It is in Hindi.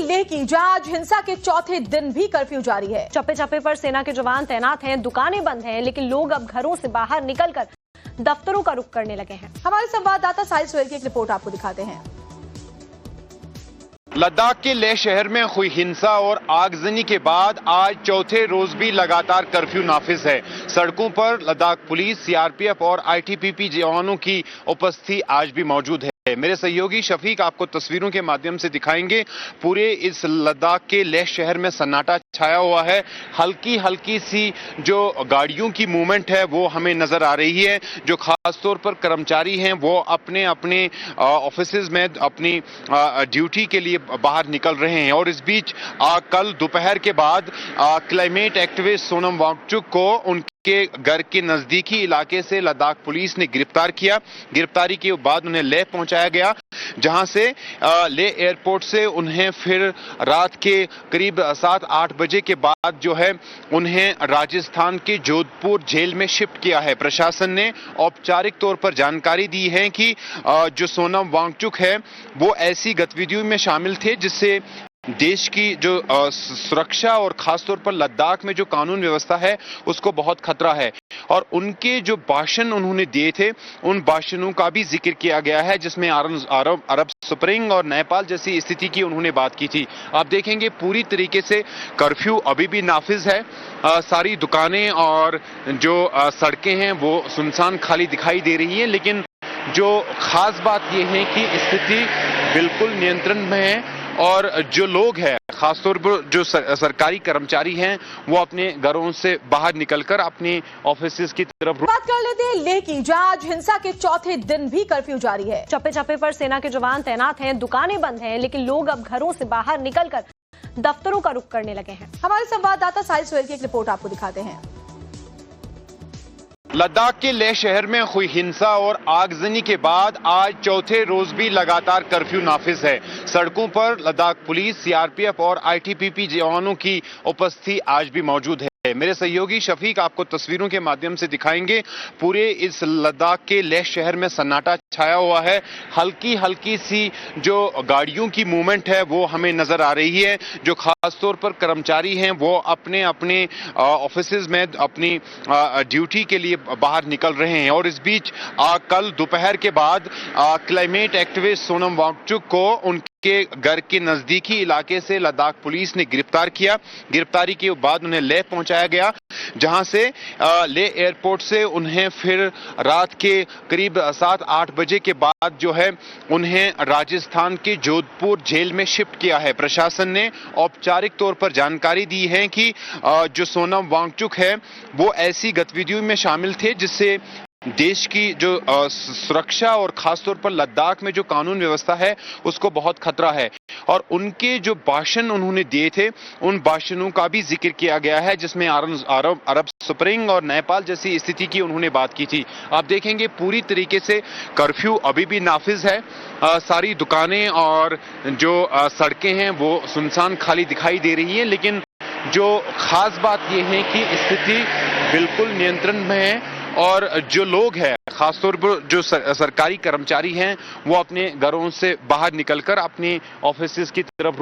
लेह की, जहां आज हिंसा के चौथे दिन भी कर्फ्यू जारी है। चप्पे चप्पे पर सेना के जवान तैनात हैं, दुकानें बंद हैं, लेकिन लोग अब घरों से बाहर निकलकर दफ्तरों का रुख करने लगे हैं। हमारे संवाददाता साहिल सोहेल की एक रिपोर्ट आपको दिखाते हैं। लद्दाख के लेह शहर में हुई हिंसा और आगजनी के बाद आज चौथे रोज भी लगातार कर्फ्यू नाफिज है। सड़कों पर लद्दाख पुलिस, सीआरपीएफ और आईटीबीपी जवानों की उपस्थिति आज भी मौजूद है। मेरे सहयोगी शफीक आपको तस्वीरों के माध्यम से दिखाएंगे। पूरे इस लद्दाख के लेह शहर में सन्नाटा छाया हुआ है। हल्की हल्की सी जो गाड़ियों की मूवमेंट है वो हमें नजर आ रही है। जो खास तौर पर कर्मचारी हैं वो अपने अपने ऑफिसेज में अपनी ड्यूटी के लिए बाहर निकल रहे हैं। और इस बीच कल दोपहर के बाद क्लाइमेट एक्टिविस्ट सोनम वांगचुक को उनके घर के नजदीकी इलाके से लद्दाख पुलिस ने गिरफ्तार किया। गिरफ्तारी के बाद उन्हें लेह पहुंचाया गया, जहां से लेह एयरपोर्ट से उन्हें फिर रात के करीब 7-8 बजे के बाद जो है उन्हें राजस्थान के जोधपुर जेल में शिफ्ट किया है। प्रशासन ने औपचारिक तौर पर जानकारी दी है कि जो सोनम वांगचुक है वो ऐसी गतिविधियों में शामिल थे जिससे देश की जो सुरक्षा और खासतौर पर लद्दाख में जो कानून व्यवस्था है उसको बहुत खतरा है। और उनके जो भाषण उन्होंने दिए थे उन भाषणों का भी जिक्र किया गया है, जिसमें अरब स्प्रिंग और नेपाल जैसी स्थिति की उन्होंने बात की थी। आप देखेंगे पूरी तरीके से कर्फ्यू अभी भी नाफिज है। सारी दुकानें और जो सड़कें हैं वो सुनसान खाली दिखाई दे रही हैं, लेकिन जो खास बात यह है कि स्थिति बिल्कुल नियंत्रण में है। और जो लोग हैं खासतौर पर जो सरकारी कर्मचारी हैं वो अपने घरों से बाहर निकलकर अपने ऑफिस की तरफ बात कर लेते हैं लेह की, जहां आज हिंसा के चौथे दिन भी कर्फ्यू जारी है। चप्पे चप्पे पर सेना के जवान तैनात हैं, दुकानें बंद हैं, लेकिन लोग अब घरों से बाहर निकलकर दफ्तरों का रुख करने लगे हैं। हमारे संवाददाता साहिल सोहेल की एक रिपोर्ट आपको दिखाते हैं। लद्दाख के लेह शहर में हुई हिंसा और आगजनी के बाद आज चौथे रोज भी लगातार कर्फ्यू नाफिज है। सड़कों पर लद्दाख पुलिस, सीआरपीएफ और आईटीबीपी जवानों की उपस्थिति आज भी मौजूद है। मेरे सहयोगी शफीक आपको तस्वीरों के माध्यम से दिखाएंगे। पूरे इस लद्दाख के लेह शहर में सन्नाटा छाया हुआ है। हल्की हल्की सी जो गाड़ियों की मूवमेंट है वो हमें नजर आ रही है। जो खास तौर पर कर्मचारी हैं वो अपने अपने ऑफिसेज में अपनी ड्यूटी के लिए बाहर निकल रहे हैं। और इस बीच कल दोपहर के बाद क्लाइमेट एक्टिविस्ट सोनम वांगचुक को उनके घर के नजदीकी इलाके से लद्दाख पुलिस ने गिरफ्तार किया। गिरफ्तारी के बाद उन्हें लेह पहुंचाया गया, जहां से लेह एयरपोर्ट से उन्हें फिर रात के करीब 7-8 बजे के बाद जो है उन्हें राजस्थान के जोधपुर जेल में शिफ्ट किया है। प्रशासन ने औपचारिक तौर पर जानकारी दी है कि जो सोनम वांगचुक है वो ऐसी गतिविधियों में शामिल थे जिससे देश की जो सुरक्षा और खासतौर पर लद्दाख में जो कानून व्यवस्था है उसको बहुत खतरा है। और उनके जो भाषण उन्होंने दिए थे उन भाषणों का भी जिक्र किया गया है, जिसमें अरब स्प्रिंग और नेपाल जैसी स्थिति की उन्होंने बात की थी। आप देखेंगे पूरी तरीके से कर्फ्यू अभी भी नाफिज है। सारी दुकानें और जो सड़कें हैं वो सुनसान खाली दिखाई दे रही हैं, लेकिन जो खास बात यह है कि स्थिति बिल्कुल नियंत्रण में है। और जो लोग हैं खासतौर पर जो सरकारी कर्मचारी हैं वो अपने घरों से बाहर निकलकर अपने ऑफिस की तरफ